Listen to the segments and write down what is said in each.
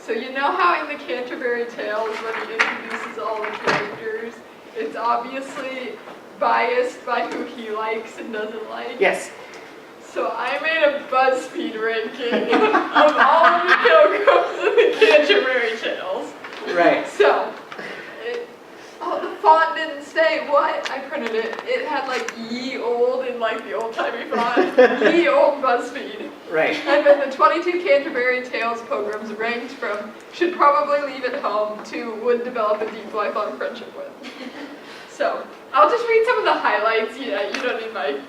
So you know how in the Canterbury Tales, when he introduces all the characters, it's obviously biased by who he likes and doesn't like? Yes. So I made a BuzzFeed ranking of all of the pilgrims in the Canterbury Tales. Right. So, the font didn't say what. I printed it. It had like ye old in like the old-timey font. Ye old BuzzFeed. Right. And then the 22 Canterbury Tales pilgrims ranked from should probably leave at home to would develop a deep lifelong friendship with. So, I'll just read some of the highlights. You don't need my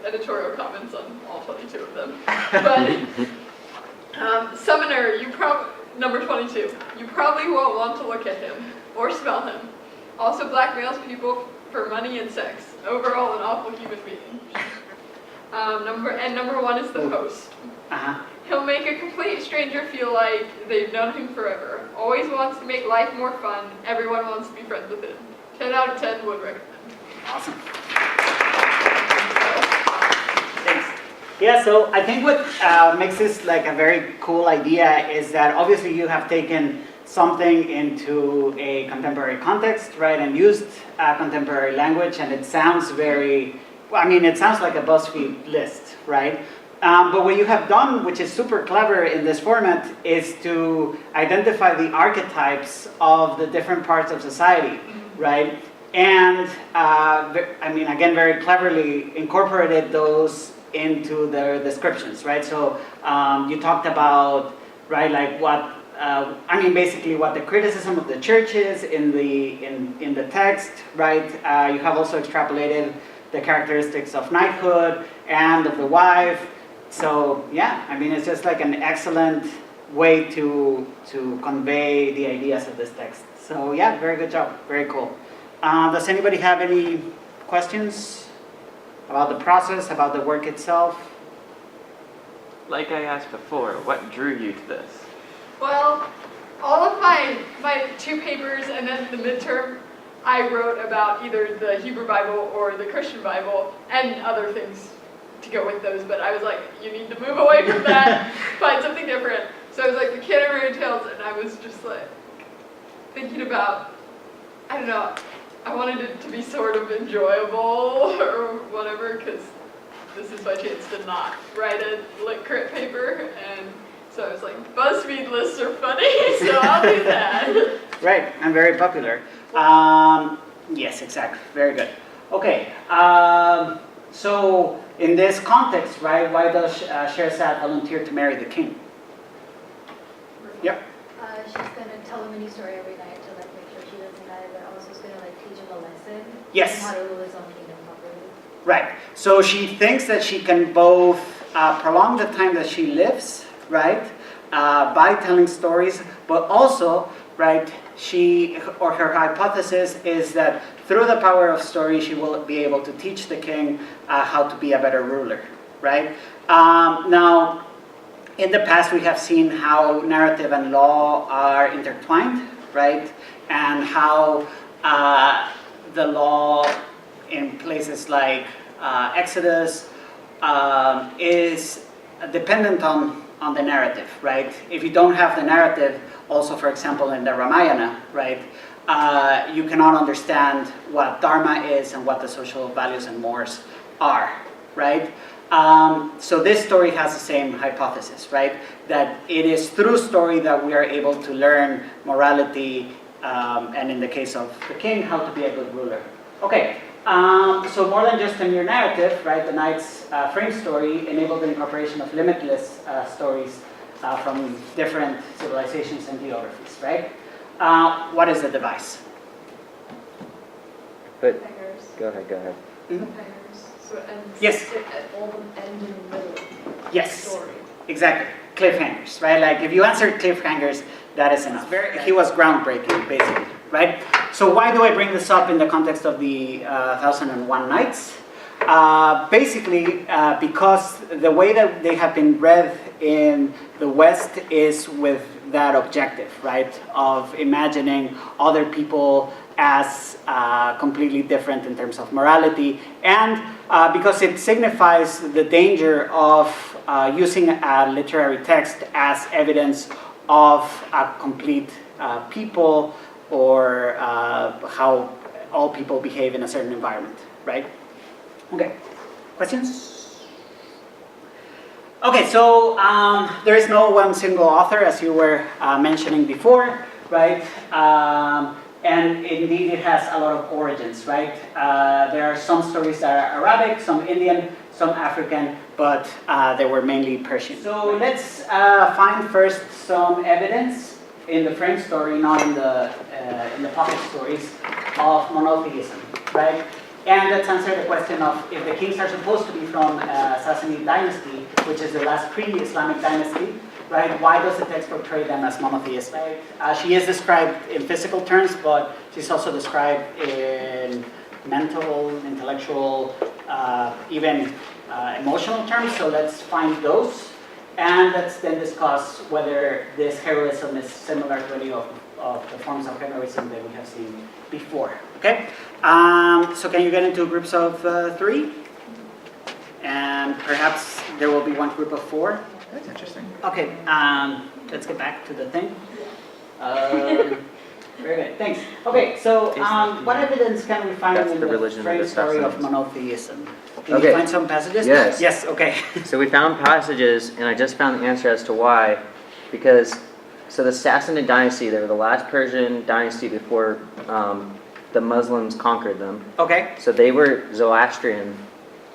editorial comments on all 22 of them. But, Summoner, number 22. You probably won't want to look at him or smell him. Also blackmails people for money and sex. Overall, an awful human being. Number 1 is the host. He'll make a complete stranger feel like they've known him forever. Always wants to make life more fun. Everyone wants to be friends with him. 10 out of 10 would recommend. Awesome. Thanks. Yeah, so I think what makes this like a very cool idea is that obviously you have taken something into a contemporary context, right, and used contemporary language, and it sounds very, it sounds like a BuzzFeed list, right? But what you have done, which is super clever in this format, is to identify the archetypes of the different parts of society, right? And, again, very cleverly incorporated those into the descriptions, right? So you talked about, right, like what, basically what the criticism of the church is in the text, right? You have also extrapolated the characteristics of knighthood and of the wife. So yeah, it's just like an excellent way to convey the ideas of this text. So yeah, very good job, very cool. Does anybody have any questions about the process, about the work itself? Like I asked before, what drew you to this? Well, all of my 2 papers and then the midterm, I wrote about either the Hebrew Bible or the Christian Bible and other things to go with those, but I was like, you need to move away from that, find something different. So I was like, the Canterbury Tales, and I was just like, thinking about, I don't know, I wanted it to be sort of enjoyable or whatever, because this is my chance to not write a lit crit paper, and so I was like, BuzzFeed lists are funny, so I'll do that. Right, and very popular. Yes, exactly, very good. Okay, so in this context, right, why does Sherazad volunteer to marry the king? Yep. She's going to tell him a new story every night to like make sure she doesn't die, but also is going to like teach him a lesson. Yes. On how to rule his own kingdom properly. Right. So she thinks that she can both prolong the time that she lives, right, by telling stories, but also, right, her hypothesis is that through the power of story, she will be able to teach the king how to be a better ruler, right? Now, in the past, we have seen how narrative and law are intertwined, right? And how the law in places like Exodus is dependent on the narrative, right? If you don't have the narrative, also, for example, in the Ramayana, right, you cannot understand what Dharma is and what the social values and mores are, right? So this story has the same hypothesis, right? That it is through story that we are able to learn morality, and in the case of the king, how to be a good ruler. Okay, so more than just a mere narrative, right? The knight's frame story enabled the incorporation of limitless stories from different civilizations and geographies, right? What is the device? But Cliffhangers. go ahead. Mm-hmm. Cliffhangers. So it ends, Yes. all of them end in the middle of Yes. the story. Exactly. Cliffhangers, right? Like if you answered cliffhangers, that is enough. He was groundbreaking, basically, right? So why do I bring this up in the context of the 1001 Nights? Basically, because the way that they have been read in the West is with that objective, right? Of imagining other people as completely different in terms of morality, and because it signifies the danger of using a literary text as evidence of a complete people or how all people behave in a certain environment, right? Okay, questions? Okay, so there is no one single author, as you were mentioning before, right? And indeed, it has a lot of origins, right? There are some stories that are Arabic, some Indian, some African, but they were mainly Persian. So let's find first some evidence in the frame story, not in the pocket stories, of monotheism, right? And let's answer the question of if the kings are supposed to be from Sassanid dynasty, which is the last pre-Islamic dynasty, right? Why does the text portray them as monotheistic? Right? She is described in physical terms, but she's also described in mental, intellectual, even emotional terms. So let's find those, and let's then discuss whether this heroism is similar to any of the forms of heroism that we have seen before. Okay? So can you get into groups of 3? And perhaps there will be one group of 4. That's interesting. Okay, let's get back to the thing. Very good, thanks. Okay, so what evidence can we find in the frame story of monotheism? Can you find some passages? Yes. Yes, okay. So we found passages, and I just found the answer as to why. Because, so the Sassanid dynasty, they were the last Persian dynasty before the Muslims conquered them. Okay. So they were Zoroastrian,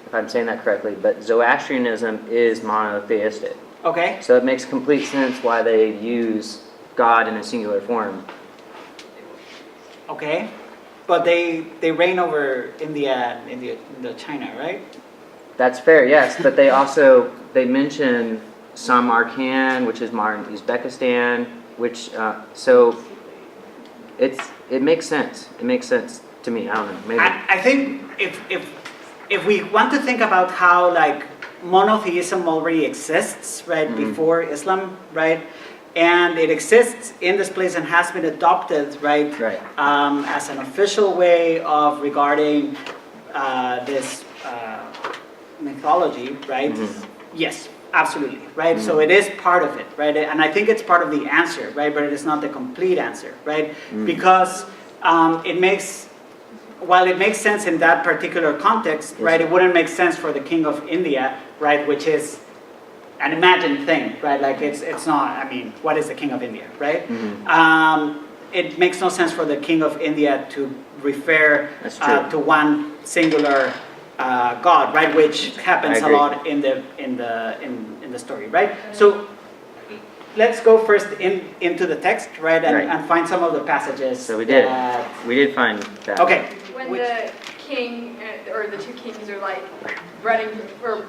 if I'm saying that correctly, but Zoroastrianism is monotheistic. Okay. So it makes complete sense why they use God in a singular form. Okay. But they reign over India, China, right? That's fair, yes, but they also, they mention Samarkand, which is modern Uzbekistan, which, so it makes sense. It makes sense to me, I don't know, maybe. I think if we want to think about how like monotheism already exists, right, before Islam, right, and it exists in this place and has been adopted, right, as an official way of regarding this mythology, right? Yes, absolutely, right? So it is part of it, right? And I think it's part of the answer, right? But it is not the complete answer, right? Because it makes, while it makes sense in that particular context, right, it wouldn't make sense for the king of India, right, which is an imagined thing, right? Like it's not, I mean, what is the king of India, right? It makes no sense for the king of India to refer to one singular God, right? Which happens a lot in the story, right? So let's go first into the text, right, and find some of the passages. So we did find that. Okay. When the king or the two kings are like running or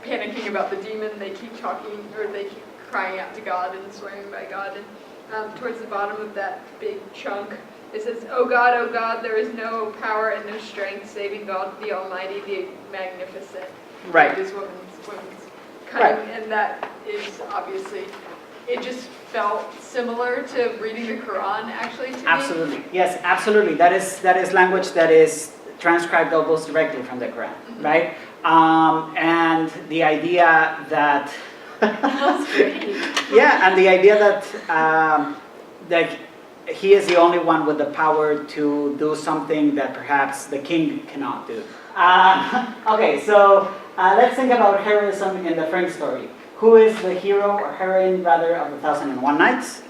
panicking about the demon, they keep talking or they keep crying out to God and swearing by God. And towards the bottom of that big chunk, it says, oh God, there is no power and no strength saving God, the Almighty, the Magnificent." Right. This woman's cunning, and that is obviously. It just felt similar to reading the Quran, actually, to me. Absolutely. Yes, absolutely. That is language that is transcribed almost directly from the Quran, right? And the idea that That's great. yeah, and the idea that he is the only one with the power to do something that perhaps the king cannot do. Okay, so let's think about heroism in the Frank story. Who is the hero or heroine, rather, of the 1001 Nights?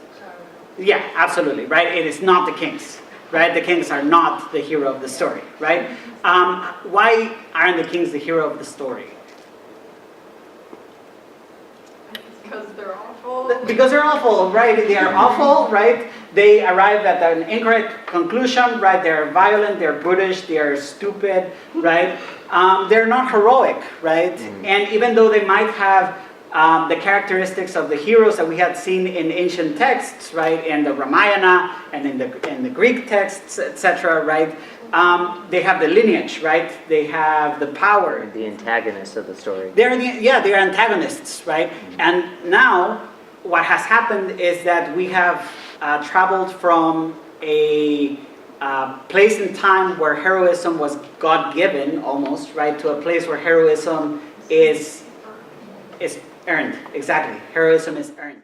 Yeah, absolutely, right? It is not the kings, right? The kings are not the hero of the story, right? Why aren't the kings the hero of the story? Because they're awful. Because they're awful, right? They are awful, right? They arrive at an incorrect conclusion, right? They're violent, they're brutish, they're stupid, right? They're not heroic, right? And even though they might have the characteristics of the heroes that we had seen in ancient texts, right, in the Ramayana and in the Greek texts, etc., right, they have the lineage, right? They have the power. The antagonists of the story. They're antagonists, right? And now what has happened is that we have traveled from a place in time where heroism was God-given, almost, right, to a place where heroism is earned. Exactly. Heroism is earned.